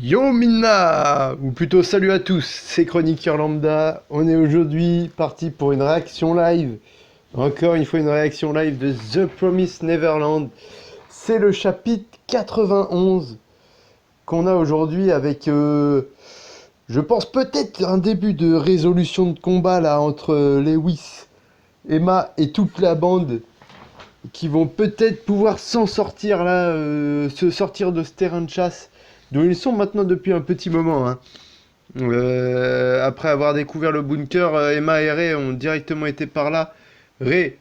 Yo Minna, ou plutôt salut à tous, c'est Chroniqueur Lambda. On est aujourd'hui parti pour une réaction live. Encore une fois une réaction live de The Promised Neverland. C'est le chapitre 91 qu'on a aujourd'hui avec, je pense peut-être un début de résolution de combat là entre Lewis, Emma et toute la bande qui vont peut-être pouvoir s'en sortir là, se sortir de ce terrain de chasse dont ils sont maintenant depuis un petit moment, hein. Après avoir découvert le bunker, Emma et Ray ont directement été par là. Ray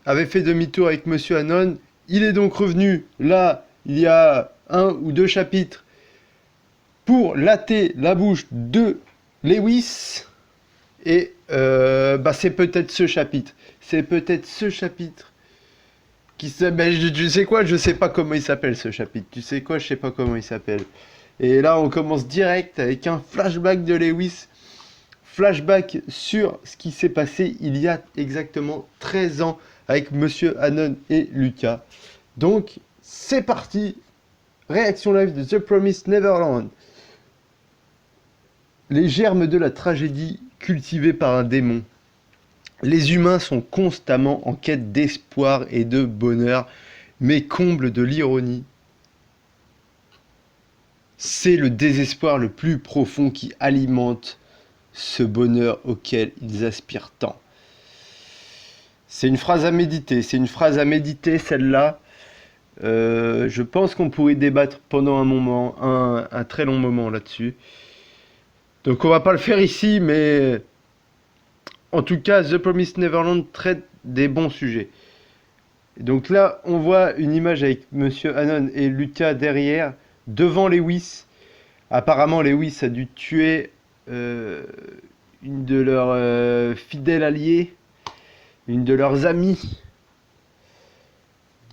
avait fait demi-tour avec Monsieur Anon. Il est donc revenu là, il y a un ou deux chapitres, pour latter la bouche de Lewis. Et c'est peut-être ce chapitre. C'est peut-être ce chapitre tu sais quoi, je sais pas comment il s'appelle ce chapitre. Tu sais quoi, je sais pas comment il s'appelle. Et là, on commence direct avec un flashback de Lewis. Flashback sur ce qui s'est passé il y a exactement 13 ans avec Monsieur Anon et Lucas. Donc, c'est parti. Réaction live de The Promised Neverland. Les germes de la tragédie cultivés par un démon. Les humains sont constamment en quête d'espoir et de bonheur, mais comble de l'ironie, c'est le désespoir le plus profond qui alimente ce bonheur auquel ils aspirent tant. C'est une phrase à méditer, celle-là. Je pense qu'on pourrait débattre pendant un moment, un très long moment là-dessus. Donc on va pas le faire ici, mais en tout cas, The Promised Neverland traite des bons sujets. Donc là, on voit une image avec Monsieur Anon et Lucas derrière, devant Lewis. Apparemment, Lewis a dû tuer une de leurs fidèles alliés, une de leurs amies.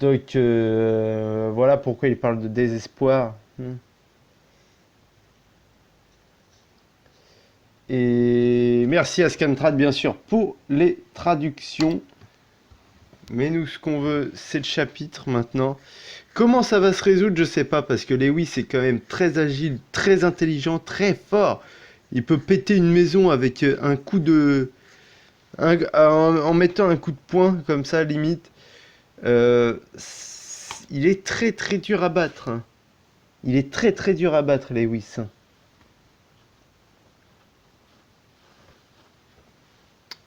Donc voilà pourquoi il parle de désespoir. Et merci à Scantrad bien sûr pour les traductions. Mais nous, ce qu'on veut, c'est le chapitre maintenant. Comment ça va se résoudre, je sais pas, parce que Lewis est quand même très agile, très intelligent, très fort. Il peut péter une maison avec un coup de... en mettant un coup de poing, comme ça, limite. Il est très très dur à battre, hein. Il est très très dur à battre, Lewis.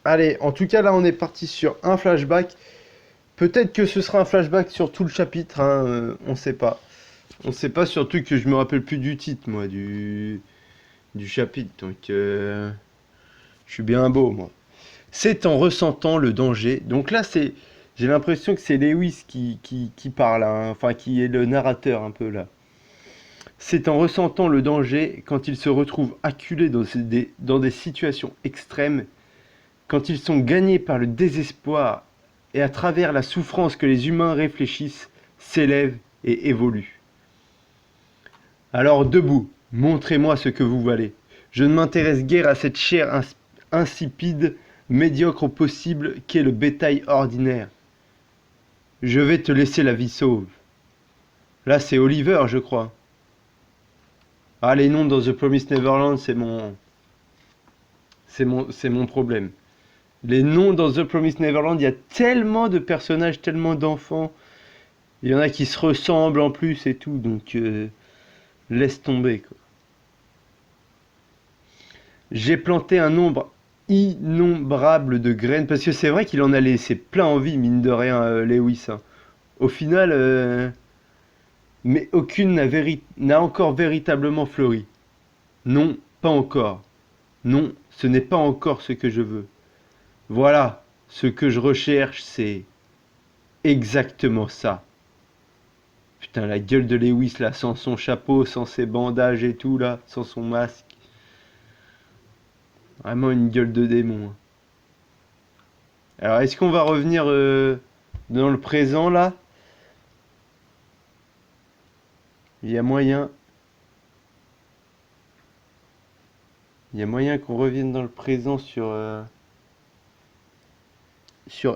Allez, en tout cas, là, on est parti sur un flashback. Peut-être que ce sera un flashback sur tout le chapitre, hein, on sait pas. On sait pas, surtout que je me rappelle plus du titre, moi, du chapitre. Donc, je suis bien beau, moi. C'est en ressentant le danger. Donc là, j'ai l'impression que c'est Lewis qui parle, hein, enfin, qui est le narrateur un peu là. C'est en ressentant le danger quand ils se retrouvent acculés dans des situations extrêmes, quand ils sont gagnés par le désespoir et à travers la souffrance que les humains réfléchissent, s'élèvent et évoluent. Alors debout, montrez-moi ce que vous valez. Je ne m'intéresse guère à cette chair insipide, médiocre au possible, qu'est le bétail ordinaire. Je vais te laisser la vie sauve. Là, c'est Oliver, je crois. Ah, les noms dans The Promised Neverland, c'est mon problème. Les noms dans The Promised Neverland, il y a tellement de personnages, tellement d'enfants. Il y en a qui se ressemblent en plus et tout, donc laisse tomber, quoi. J'ai planté un nombre innombrable de graines, parce que c'est vrai qu'il en a laissé plein en vie, mine de rien, Lewis, hein. Au final, mais aucune n'a encore véritablement fleuri. Non, pas encore. Non, ce n'est pas encore ce que je veux. Voilà, ce que je recherche, c'est exactement ça. Putain, la gueule de Lewis, là, sans son chapeau, sans ses bandages et tout, là, sans son masque. Vraiment une gueule de démon, hein. Alors, est-ce qu'on va revenir dans le présent, là? Il y a moyen. Il y a moyen qu'on revienne dans le présent sur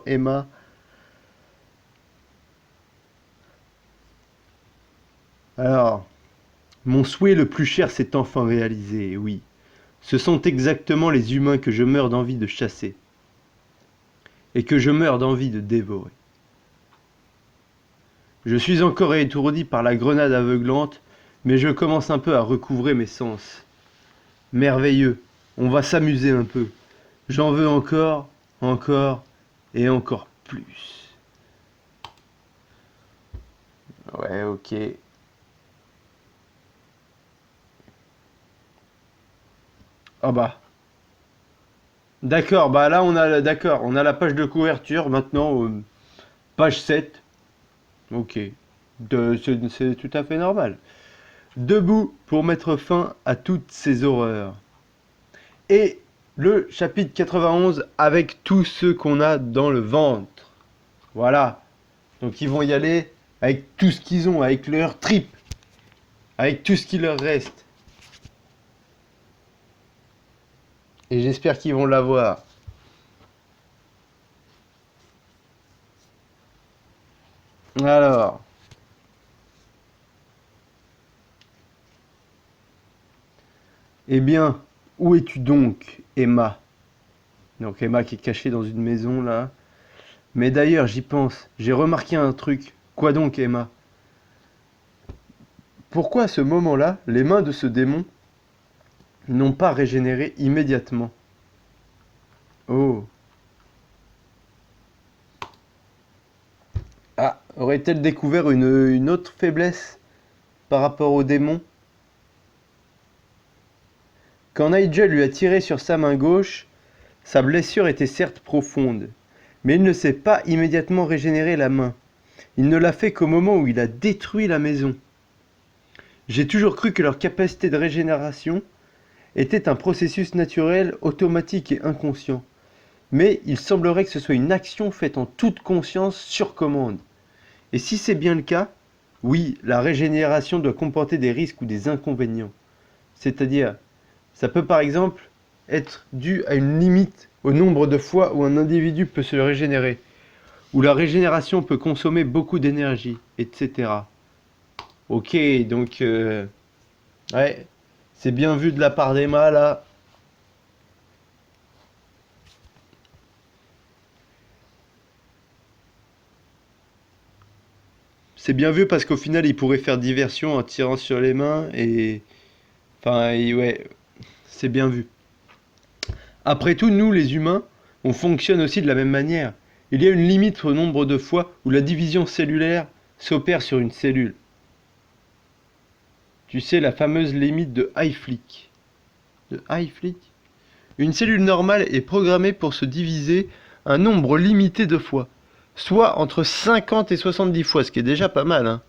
Emma. Alors, Mon souhait le plus cher s'est enfin réalisé, oui. Ce sont exactement les humains que je meurs d'envie de chasser. Et que je meurs d'envie de dévorer. Je suis encore étourdi par la grenade aveuglante, mais je commence un peu à recouvrer mes sens. Merveilleux, on va s'amuser un peu. J'en veux encore, encore et encore plus. Ouais, ok. Ah bah. D'accord, bah là on a la page de couverture maintenant, page 7. Ok. C'est tout à fait normal. Debout pour mettre fin à toutes ces horreurs. Et le chapitre 91 avec tous ceux qu'on a dans le ventre. Voilà. Donc ils vont y aller avec tout ce qu'ils ont, avec leur trip, avec tout ce qui leur reste. Et j'espère qu'ils vont l'avoir. Alors. Eh bien, où es-tu donc, Emma? Donc Emma qui est cachée dans une maison là. Mais d'ailleurs, j'y pense, j'ai remarqué un truc. Quoi donc, Emma? Pourquoi à ce moment-là, les mains de ce démon n'ont pas régénéré immédiatement? Oh. Ah, aurait-elle découvert une autre faiblesse par rapport au démon? Quand Nigel lui a tiré sur sa main gauche, sa blessure était certes profonde, mais il ne s'est pas immédiatement régénéré la main. Il ne l'a fait qu'au moment où il a détruit la maison. J'ai toujours cru que leur capacité de régénération était un processus naturel, automatique et inconscient. Mais il semblerait que ce soit une action faite en toute conscience sur commande. Et si c'est bien le cas, oui, la régénération doit comporter des risques ou des inconvénients. C'est-à-dire, ça peut par exemple être dû à une limite au nombre de fois où un individu peut se régénérer, où la régénération peut consommer beaucoup d'énergie, etc. Ok, donc ouais, c'est bien vu de la part d'Emma là. C'est bien vu parce qu'au final il pourrait faire diversion en tirant sur les mains et... Enfin, ouais, c'est bien vu. Après tout, nous les humains, on fonctionne aussi de la même manière. Il y a une limite au nombre de fois où la division cellulaire s'opère sur une cellule. Tu sais, la fameuse limite de Hayflick. De Hayflick? Une cellule normale est programmée pour se diviser un nombre limité de fois, soit entre 50 et 70 fois, ce qui est déjà pas mal, hein.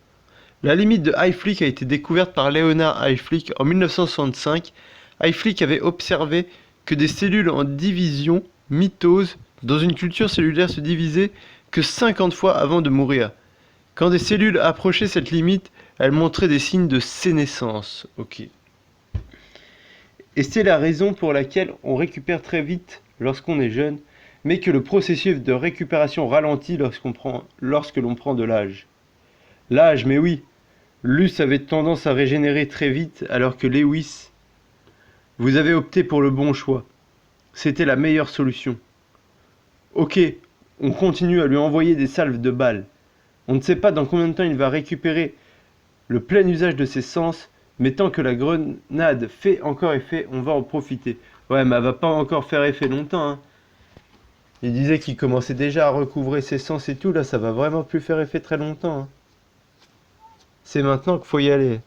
La limite de Hayflick a été découverte par Leonard Hayflick en 1965. Hayflick avait observé que des cellules en division, mitose, dans une culture cellulaire se divisaient que 50 fois avant de mourir. Quand des cellules approchaient cette limite, elles montraient des signes de sénescence. Ok. Et c'est la raison pour laquelle on récupère très vite lorsqu'on est jeune, mais que le processus de récupération ralentit lorsque l'on prend de l'âge. L'âge, mais oui, Luce avait tendance à régénérer très vite, alors que Lewis, vous avez opté pour le bon choix. C'était la meilleure solution. Ok, on continue à lui envoyer des salves de balles. On ne sait pas dans combien de temps il va récupérer le plein usage de ses sens, mais tant que la grenade fait encore effet, on va en profiter. Ouais, mais elle va pas encore faire effet longtemps, hein. Il disait qu'il commençait déjà à recouvrer ses sens et tout, là ça va vraiment plus faire effet très longtemps, hein. C'est maintenant qu'il faut y aller.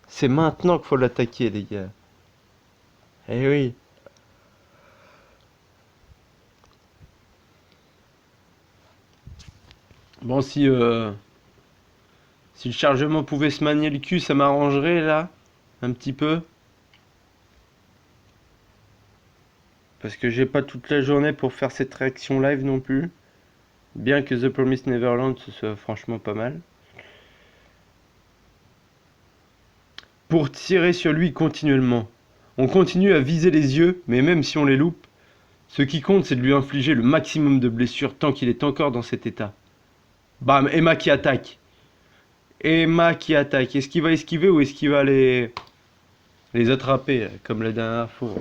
C'est maintenant qu'il faut l'attaquer, les gars. Eh oui. Bon, si le chargement pouvait se manier le cul, ça m'arrangerait, là. Un petit peu. Parce que j'ai pas toute la journée pour faire cette réaction live non plus. Bien que The Promised Neverland, ce soit franchement pas mal. Pour tirer sur lui continuellement. On continue à viser les yeux, mais même si on les loupe, ce qui compte c'est de lui infliger le maximum de blessures tant qu'il est encore dans cet état. Bam, Emma qui attaque. Emma qui attaque. Est-ce qu'il va esquiver ou est-ce qu'il va les attraper, là, comme la dernière fois?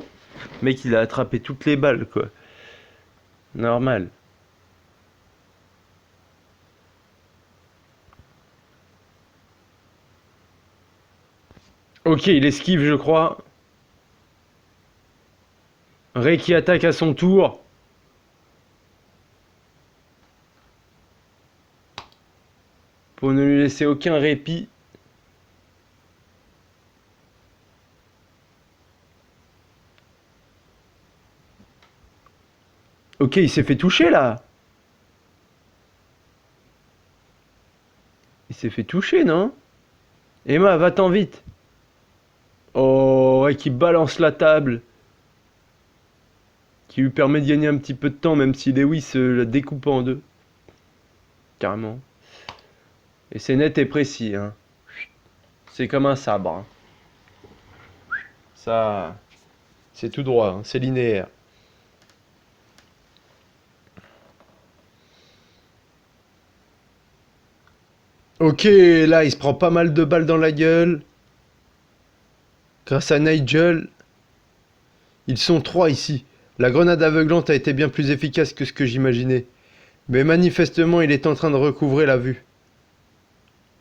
Le mec, il a attrapé toutes les balles, quoi. Normal. Ok, il esquive, je crois. Ray qui attaque à son tour. Pour ne lui laisser aucun répit. Ok, il s'est fait toucher là. Il s'est fait toucher, non? Emma, va-t'en vite. Oh, Ray qui balance la table. Qui lui permet de gagner un petit peu de temps, même si Lewis la découpe en deux. Carrément. Et c'est net et précis, hein. C'est comme un sabre, hein. Ça, c'est tout droit, hein. C'est linéaire. Ok, là, il se prend pas mal de balles dans la gueule. Grâce à Nigel. Ils sont trois ici. La grenade aveuglante a été bien plus efficace que ce que j'imaginais. Mais manifestement, il est en train de recouvrer la vue.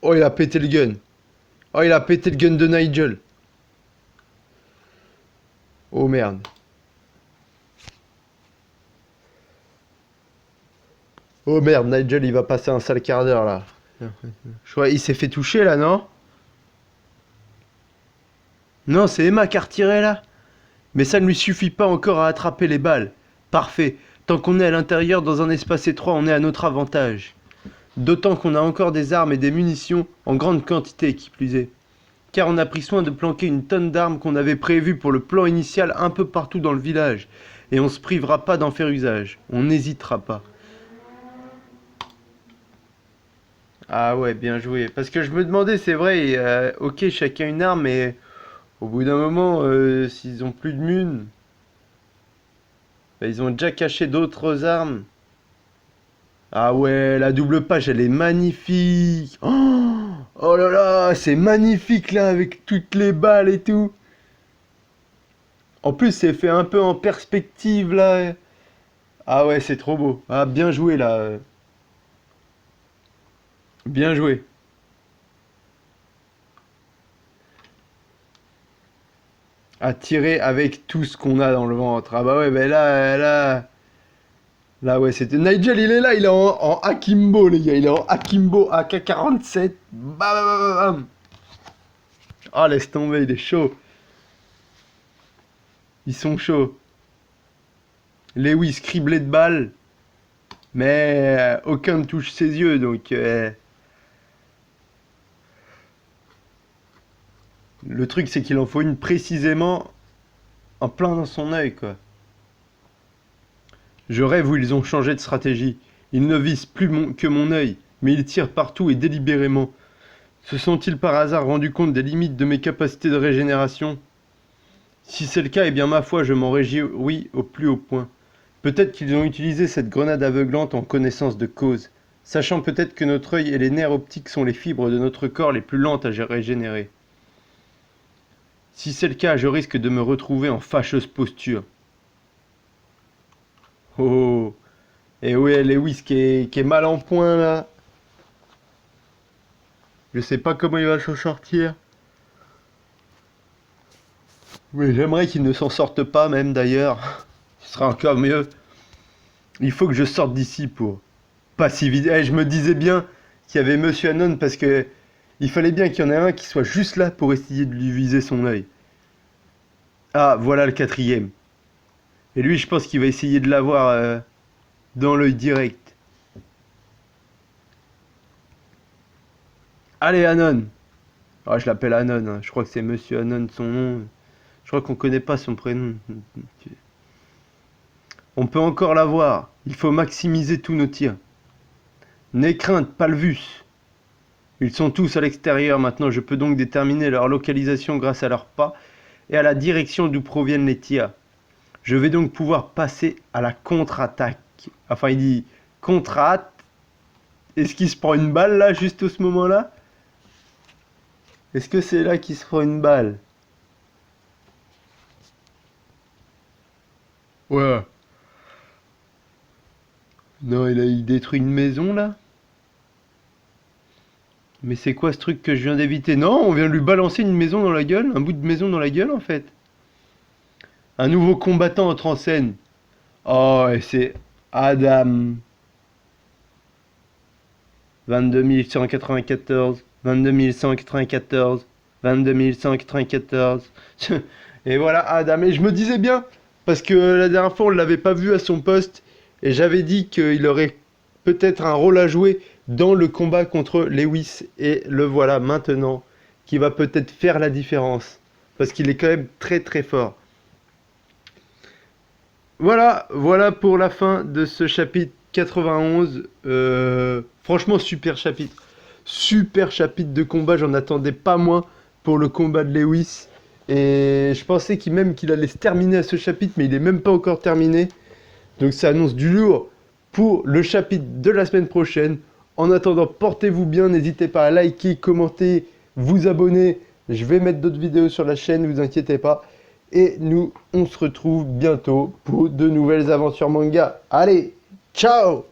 Oh, il a pété le gun. Oh, il a pété le gun de Nigel. Oh merde. Oh merde, Nigel, il va passer un sale quart d'heure là. Je crois il s'est fait toucher là, non? Non, c'est Emma qui a retiré là. Mais ça ne lui suffit pas encore à attraper les balles. Parfait. Tant qu'on est à l'intérieur dans un espace étroit, on est à notre avantage. D'autant qu'on a encore des armes et des munitions en grande quantité qui plus est. Car on a pris soin de planquer une tonne d'armes qu'on avait prévues pour le plan initial un peu partout dans le village. Et on se privera pas d'en faire usage. On n'hésitera pas. Ah ouais, bien joué. Parce que je me demandais, c'est vrai, ok, chacun une arme, mais au bout d'un moment, s'ils ont plus de mun, bah, ils ont déjà caché d'autres armes. Ah ouais, la double page, elle est magnifique. Oh, oh là là, c'est magnifique là, avec toutes les balles et tout. En plus, c'est fait un peu en perspective là. Ah ouais, c'est trop beau. Ah, bien joué là. Bien joué. À tirer avec tout ce qu'on a dans le ventre. Ah bah ouais, bah là ouais, c'était Nigel, il est là, il est en Akimbo les gars, il est en Akimbo AK-47. Bam, bam, bam, bam. Ah, laisse tomber, il est chaud. Ils sont chauds. Lewis criblé de balles, mais aucun ne touche ses yeux, donc le truc c'est qu'il en faut une précisément en plein dans son œil quoi. Je rêve où ils ont changé de stratégie. Ils ne visent plus que mon œil, mais ils tirent partout et délibérément. Se sont-ils par hasard rendus compte des limites de mes capacités de régénération? Si c'est le cas, eh bien ma foi, je m'en réjouis au plus haut point. Peut-être qu'ils ont utilisé cette grenade aveuglante en connaissance de cause, sachant peut-être que notre œil et les nerfs optiques sont les fibres de notre corps les plus lentes à régénérer. Si c'est le cas, je risque de me retrouver en fâcheuse posture. Oh, et ouais, Lewis qui est mal en point là. Je sais pas comment il va s'en sortir. Mais j'aimerais qu'il ne s'en sorte pas même d'ailleurs. Ce sera encore mieux. Il faut que je sorte d'ici pour passiviser. Eh, je me disais bien qu'il y avait Monsieur Anon parce que il fallait bien qu'il y en ait un qui soit juste là pour essayer de lui viser son œil. Ah, voilà le quatrième. Et lui, je pense qu'il va essayer de l'avoir dans l'œil direct. Allez, Anon. Ah, je l'appelle Anon, hein. Je crois que c'est Monsieur Anon son nom. Je crois qu'on connaît pas son prénom. On peut encore l'avoir. Il faut maximiser tous nos tirs. N'aie crainte, Palvus. Ils sont tous à l'extérieur maintenant. Je peux donc déterminer leur localisation grâce à leurs pas et à la direction d'où proviennent les tirs. Je vais donc pouvoir passer à la contre-attaque. Enfin, il dit contre-attaque. Est-ce qu'il se prend une balle là, juste à ce moment-là? Est-ce que c'est là qu'il se prend une balle? Ouais. Non, il détruit une maison là? Mais c'est quoi ce truc que je viens d'éviter? Non, on vient de lui balancer une maison dans la gueule, un bout de maison dans la gueule en fait. Un nouveau combattant entre en scène. Oh, et c'est Adam. 22 194, 22 194, 22 194. Et voilà Adam. Et je me disais bien, parce que la dernière fois on ne l'avait pas vu à son poste, et j'avais dit qu'il aurait peut-être un rôle à jouer dans le combat contre Lewis. Et le voilà maintenant, qui va peut-être faire la différence. Parce qu'il est quand même très très fort. Voilà pour la fin de ce chapitre 91. Franchement, super chapitre. Super chapitre de combat, j'en attendais pas moins pour le combat de Lewis. Et je pensais qu'il allait se terminer à ce chapitre, mais il est même pas encore terminé. Donc ça annonce du lourd pour le chapitre de la semaine prochaine. En attendant, portez-vous bien, n'hésitez pas à liker, commenter, vous abonner. Je vais mettre d'autres vidéos sur la chaîne, vous inquiétez pas. Et nous, on se retrouve bientôt pour de nouvelles aventures manga. Allez, ciao!